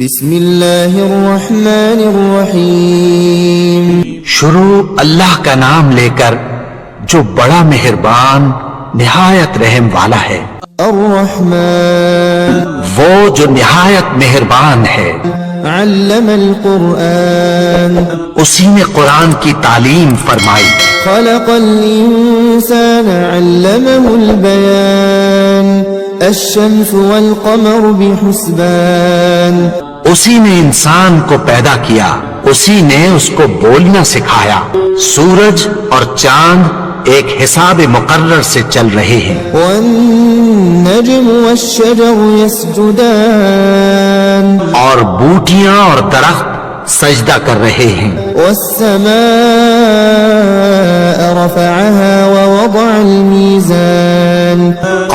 بسم اللہ الرحمن الرحیم شروع اللہ کا نام لے کر جو بڑا مہربان نہایت رحم والا ہے۔ الرحمن وہ جو نہایت مہربان ہے۔ علم القرآن اسی نے قرآن کی تعلیم فرمائی۔ خلق الانسان علمه البیان الشمس والقمر بحسبان اسی نے انسان کو پیدا کیا، اسی نے اس کو بولنا سکھایا۔ سورج اور چاند ایک حساب مقرر سے چل رہے ہیں۔ والنجم والشجر يسجدان اور بوٹیاں اور درخت سجدہ کر رہے ہیں۔ والسماء رفعها ووضع الميزان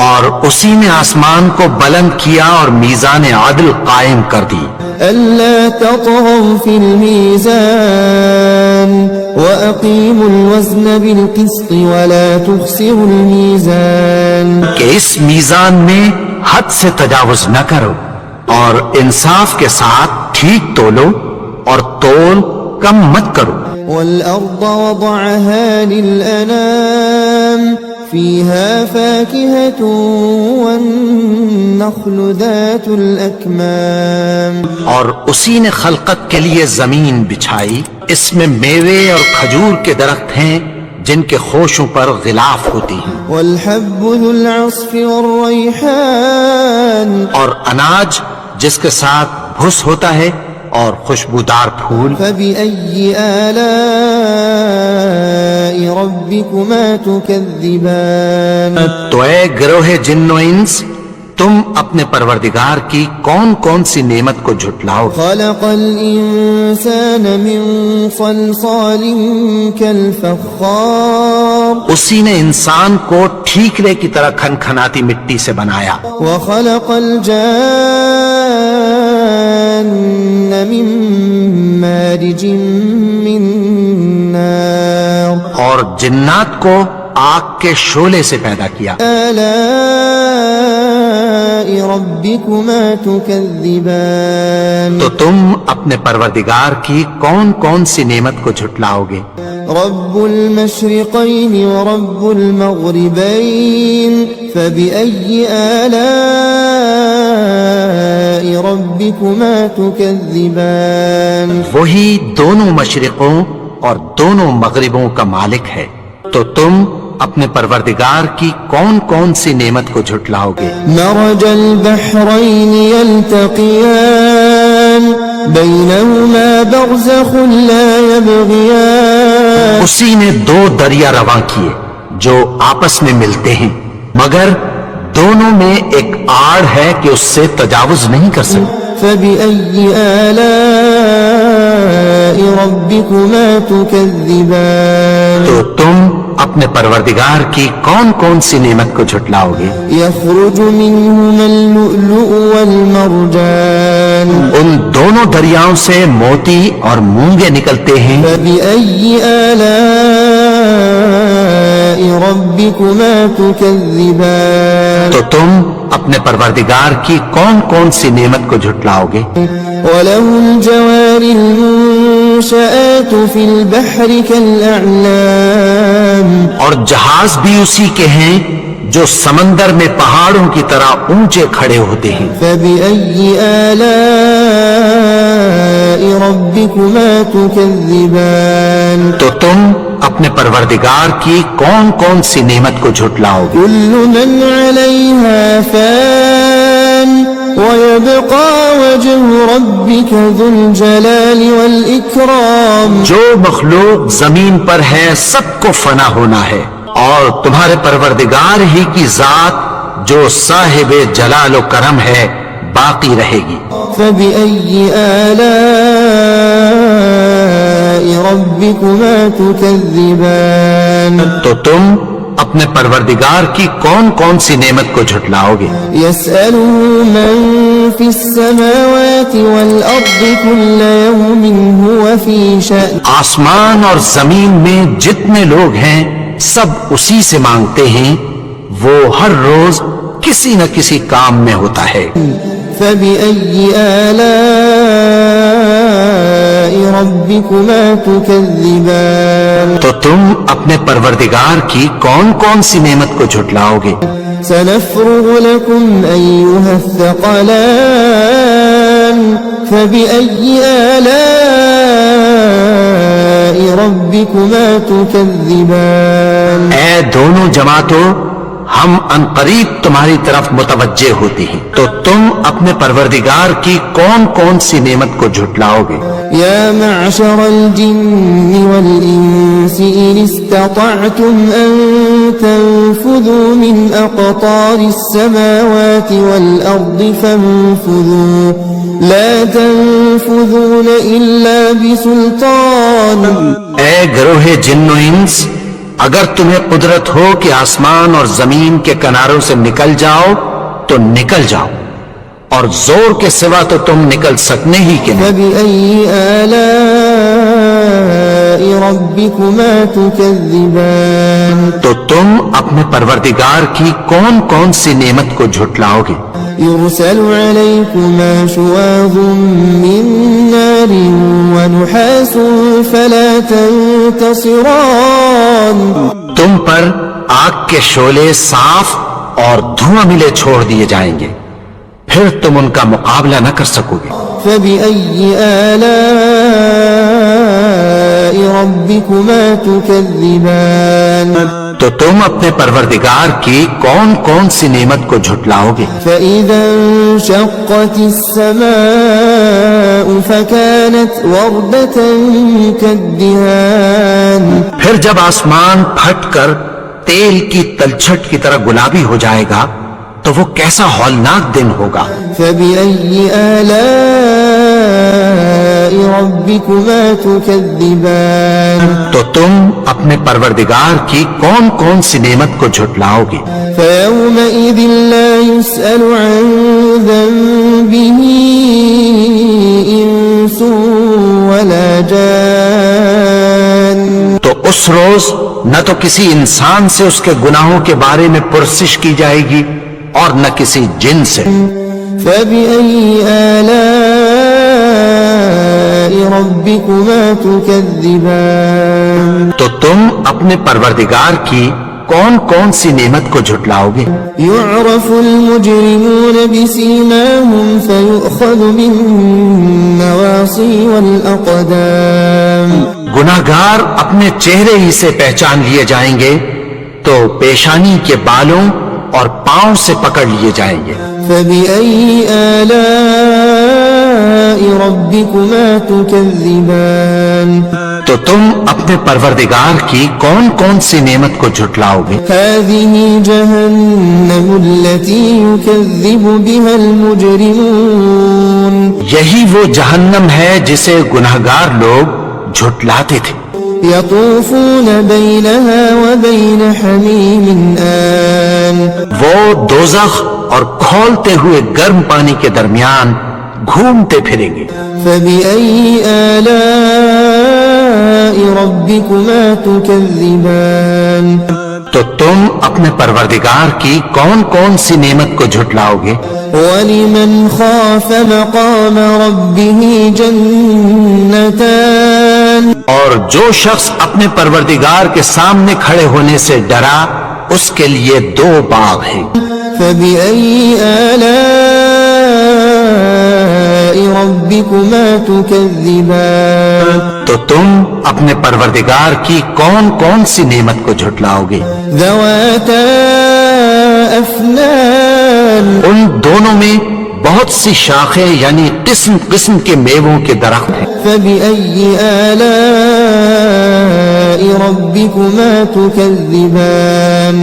اور اسی نے آسمان کو بلند کیا اور میزان عدل قائم کر دی۔ ألا تطغوا في الميزان وأقيموا الوزن بالقسط ولا تخسروا الميزان کہ اس میزان میں حد سے تجاوز نہ کرو اور انصاف کے ساتھ ٹھیک تولو اور تول کم مت کرو۔ والأرض وضعها للأنام فيها فاكهة والنخل ذات الأكمام اور اسی نے خلقت کے لیے زمین بچھائی، اس میں میوے اور کھجور کے درخت ہیں جن کے خوشوں پر غلاف ہوتی ہیں۔ والحب ذو العصف والريحان اور اناج جس کے ساتھ بھس ہوتا ہے اور خوشبودار پھول۔ فبأي آلاء ربكما تكذبان تو اے گروہ جن و انس، تم اپنے پروردگار کی کون کون سی نعمت کو جھٹلاؤ؟ خلق الإنسان من صلصال كالفخار اسی نے انسان کو ٹھیکرے کی طرح کھنکھناتی مٹی سے بنایا۔ وخلق الجان من مارج من نار اور جنات کو آگ کے شعلے سے پیدا کیا۔ آلاء ربكما تكذبان تو تم اپنے پروردگار کی کون کون سی نعمت کو جھٹلاؤ گے؟ رب المشرقين ورب المغربين فبأي آلاء ربكما تكذبان وہی دونوں مشرقوں اور دونوں مغربوں کا مالک ہے، تو تم اپنے پروردگار کی کون کون سی نعمت کو جھٹلاؤ گے؟ مرج البحرين يلتقيان بينهما برزخ لا يبغيان اسی نے دو دریا رواں کیے جو آپس میں ملتے ہیں، مگر دونوں میں ایک آڑ ہے کہ اس سے تجاوز نہیں کر سکتے۔ فبأي آلاء ربكما تكذبان تو تم اپنے پروردگار کی کون کون سی نعمت کو جھٹلاؤ گے؟ يخرج منهما اللؤلؤ والمرجان ان دونوں دریاؤں سے موتی اور مونگے نکلتے ہیں۔ فبأي آلاء ربكما تكذبان تو تم اپنے پروردگار کی کون کون سی نعمت کو جھٹلاؤ گے؟ وله الجوار المنشآت في البحر كالأعلام اور جہاز بھی اسی کے ہیں جو سمندر میں پہاڑوں کی طرح اونچے کھڑے ہوتے ہیں۔ فبأي آلاء ربكما تكذبان تو تم اپنے پروردگار کی کون کون سی نعمت کو جھٹلاؤ گے؟ كل من عليها فان ويبقى وجه ربك ذو الجلال والإكرام جو مخلوق زمین پر ہے سب کو فنا ہونا ہے، اور تمہارے پروردگار ہی کی ذات جو صاحب جلال و کرم ہے باقی رہے گی۔ فبأي آلاء ربكما تكذبان تو تم اپنے پروردگار کی کون کون سی نعمت کو جھٹلاؤ گے؟ يسأله من في السماوات والأرض كل يوم هو في شأن آسمان اور زمین میں جتنے لوگ ہیں سب اسی سے مانگتے ہیں، وہ ہر روز کسی نہ کسی کام میں ہوتا ہے۔ فبأي آلاء ربكما تكذبان تو تم اپنے پروردگار کی کون کون سی نعمت کو جھٹلاؤ گے؟ سنفرغ لكم أيها الثقلان فبأي آلاء ربكما تكذبان اے دونوں جماعتوں، ہم عنقریب تمہاری طرف متوجہ ہوتے ہیں، تو تم اپنے پروردگار کی کون کون سی نعمت کو جھٹلاؤ گے؟ يا معشر الجن والإنس إن استطعتم أن تنفذوا من أقطار السماوات والأرض فانفذوا لا تنفذون إلا بسلطان اے گروہ جن و انس، اگر تمہیں قدرت ہو کہ آسمان اور زمین کے کناروں سے نکل جاؤ تو نکل جاؤ، اور زور کے سوا تو تم نکل سکنے ہی کہ نہیں۔ فبأي آلاء ربكما تكذبان تو تم اپنے پروردگار کی کون کون سی نعمت کو جھٹلاؤ گے؟ يرسل عليكما شواظ من نار ونحاس فلا تنتصران تم پر آگ کے شعلے صاف اور دھواں ملے چھوڑ دیے جائیں گے، پھر تم ان کا مقابلہ نہ کر سکو گے۔ فبأي آلاء ربكما تكذبان تو تم اپنے پروردگار کی کون کون سی نعمت کو جھٹلاؤ گے؟ فإذا انشقت السماء فكانت وردة كالدهان پھر جب آسمان پھٹ کر تیل کی تلچھٹ کی طرح گلابی ہو جائے گا تو وہ کیسا ہولناک دن ہوگا۔ فبأي آلاء ربكما تكذبان تو تم اپنے پروردگار کی کون کون سی نعمت کو جھٹلاؤ گے؟ فيومئذ لا يسأل عن ذنبه إنس ولا جان تو اس روز نہ تو کسی انسان سے اس کے گناہوں کے بارے میں پرسش کی جائے گی اور نہ کسی جن سے۔ فبأي آلاء ربكما تكذبان تو تم اپنے پروردگار کی کون کون سی نعمت کو جھٹلاؤ گے؟ يعرف المجرمون بسيماهم فيؤخذ بالنواصي والأقدام گناہگار اپنے چہرے ہی سے پہچان لیے جائیں گے تو پیشانی کے بالوں اور پاؤں سے پکڑ لیے جائیں گے۔ فبأي آلاء ربكما تكذبان تو تم اپنے پروردگار کی کون کون سی نعمت کو جھٹلاؤ گے؟ هذه جهنم التي يكذب بها المجرمون یہی وہ جہنم ہے جسے گناہگار لوگ جھٹلاتے تھے۔ يطوفون بينها وبين حميم آن وہ دوزخ اور کھولتے ہوئے گرم پانی کے درمیان گھومتے پھریں گے۔ فبأي آلاء ربكما تكذبان تو تم اپنے پروردگار کی کون کون سی نعمت کو جھٹلاؤ گے؟ ولمن خاف مقام ربه جنتان اور جو شخص اپنے پروردگار کے سامنے کھڑے ہونے سے ڈرا اس کے لیے دو باغ ہیں۔ فبأي آلاء ربكما تكذبان تو تم اپنے پروردگار کی کون کون سی نعمت کو جھٹلاؤ گے؟ ذواتا أفنان ان دونوں میں بہت سی شاخیں یعنی قسم قسم کے میووں کے درخت ہیں۔ فبأي آلاء ربكما تكذبان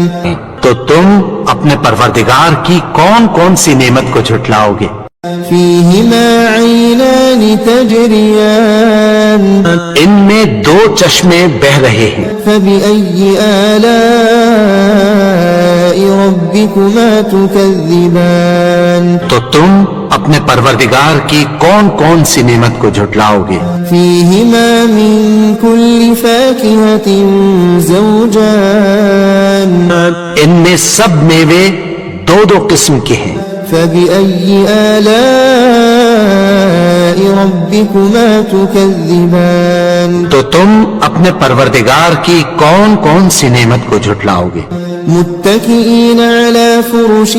تو تم اپنے پروردگار کی کون کون سی نعمت کو جھٹلاؤ گے؟ فيهما عينان تجريان ان میں دو چشمے بہ رہے ہیں۔ فبأي آلاء ربكما تكذبان تو تم اپنے پروردگار کی کون کون سی نعمت کو جھٹلاؤ گے؟ فيهما من كل فاكهة زوجان ان میں سب میوے دو دو قسم کے ہیں۔ فبأي آلاء ربكما تكذبان تو تم اپنے پروردگار کی کون کون سی نعمت کو جھٹلاؤ گے؟ متكئين على فرش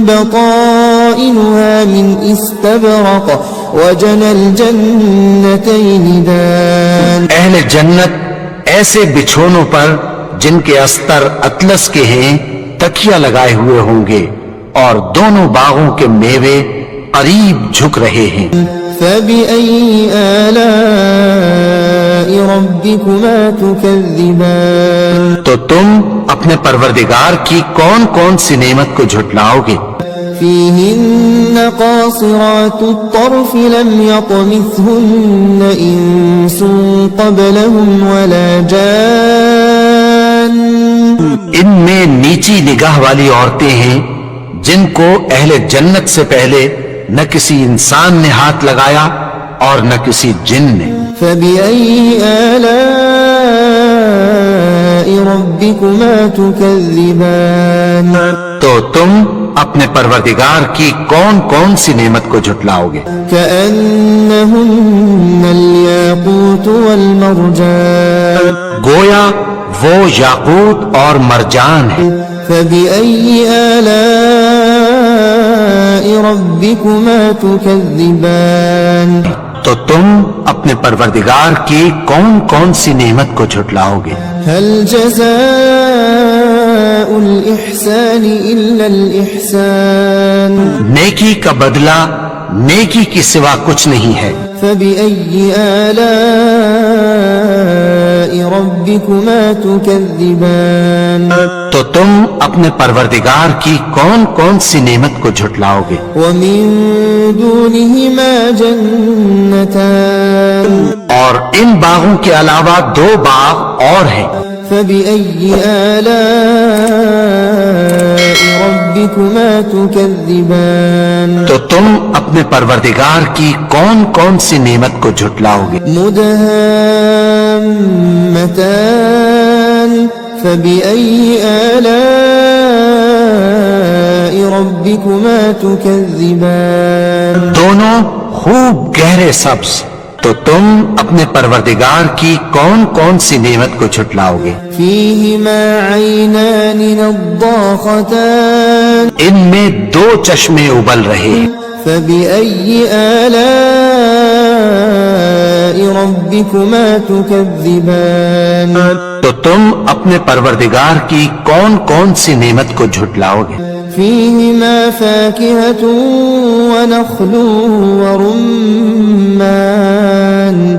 بطائنها من استبرق وجنى الجنتين دان اہل جنت ایسے بچھونوں پر جن کے استر اطلس کے ہیں تکیہ لگائے ہوئے ہوں گے اور دونوں باغوں کے میوے قریب جھک رہے ہیں۔ فبأي آلاء ربكما تكذبان تو تم اپنے پروردگار کی کون کون سی نعمت کو جھٹلاؤ گے؟ فيهن قاصرات الطرف لم يطمثهن إنس قبلهم ولا جان ان میں نیچی نگاہ والی عورتیں ہیں جن کو اہل جنت سے پہلے نہ کسی انسان نے ہاتھ لگایا اور نہ کسی جن نے۔ فبأي آلاء ربكما تكذبان تو تم اپنے پروردگار کی کون کون سی نعمت کو جھٹلاؤ گے؟ كأنهن الياقوت والمرجان گویا وہ یاقوت اور مرجان ہے۔ فبأي آلاء ربكما تكذبان تو تم اپنے پروردگار کی کون کون سی نعمت کو جھٹلاؤ گے؟ هل جزاء الإحسان إلا الإحسان نیکی کا بدلہ نیکی کی سوا کچھ نہیں ہے۔ فبأي آلاء ربكما تكذبان تو تم اپنے پروردگار کی کون کون سی نعمت کو جھٹلاؤ گے؟ ومن دونهما جنتان اور ان باغوں کے علاوہ دو باغ اور ہیں۔ فبأي آلاء ربكما تكذبان تو تم اپنے پروردگار کی کون کون سی نعمت کو جھٹلاؤ گے؟ مدهامتان فبأي آلاء ربكما تكذبان دونوں خوب گہرے سبز، تو تم اپنے پروردگار کی کون کون سی نعمت کو جھٹلاؤ گے؟ فيهما عينان نضاختان ان میں دو چشمے ابل رہے۔ فبأي آلاء ربكما تكذبان تو تم اپنے پروردگار کی کون کون سی نعمت کو جھٹلاؤ گے؟ فيهما فاكهة ونخل ورمان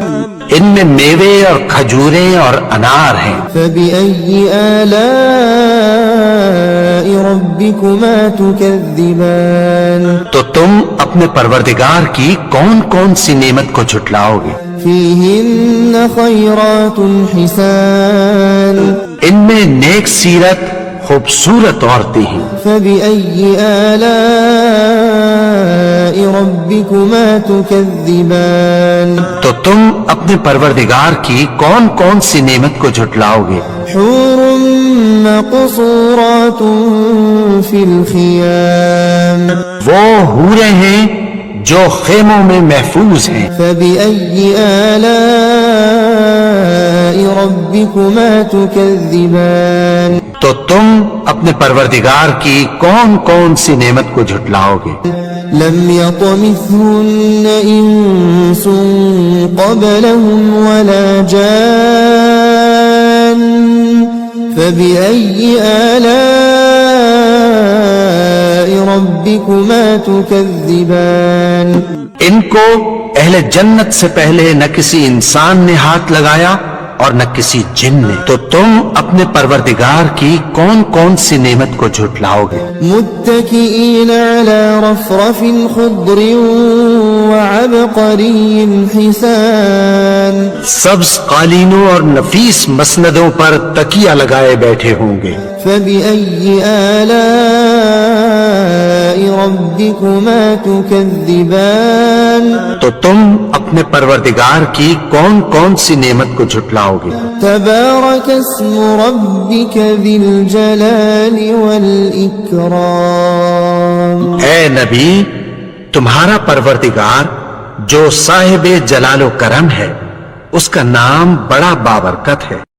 ان میں میوے اور کھجوریں اور انار ہیں۔ فبأي آلاء ربكما تكذبان تو تم اپنے پروردگار کی کون کون سی نعمت کو جھٹلاؤ گے؟ فيهن خيرات حسان ان میں نیک سیرت خوبصورت عورتیں ہیں۔ فبأي آلاء ربكما تكذبان تو تم اپنے پروردگار کی کون کون سی نعمت کو جھٹلاؤ گے؟ حور مقصورات في الخيام وہ حوریں ہیں جو خیموں میں محفوظ ہیں۔ فبأي آلاء ربكما تكذبان تو تم اپنے پروردگار کی کون کون سی نعمت کو جھٹلاؤ گے؟ لم يطمثهن إنس قبلهم ولا جان فبأي آلاء ربكما تكذبان ان کو اہل جنت سے پہلے نہ کسی انسان نے ہاتھ لگایا اور نہ کسی جن نے، تو تم اپنے پروردگار کی کون کون سی نعمت کو جھٹلاؤ گے؟ متكئين على رفرف خضر وعبقري حسان سبز قالینوں اور نفیس مسندوں پر تکیہ لگائے بیٹھے ہوں گے۔ فبأي آلاء ربكما تكذبان تو تم اپنے پروردگار کی کون کون سی نعمت کو جھٹلاؤ گے؟ تبارك اسم ربك ذي الجلال والإكرام اے نبی، تمہارا پروردگار جو صاحب جلال و کرم ہے، اس کا نام بڑا بابرکت ہے۔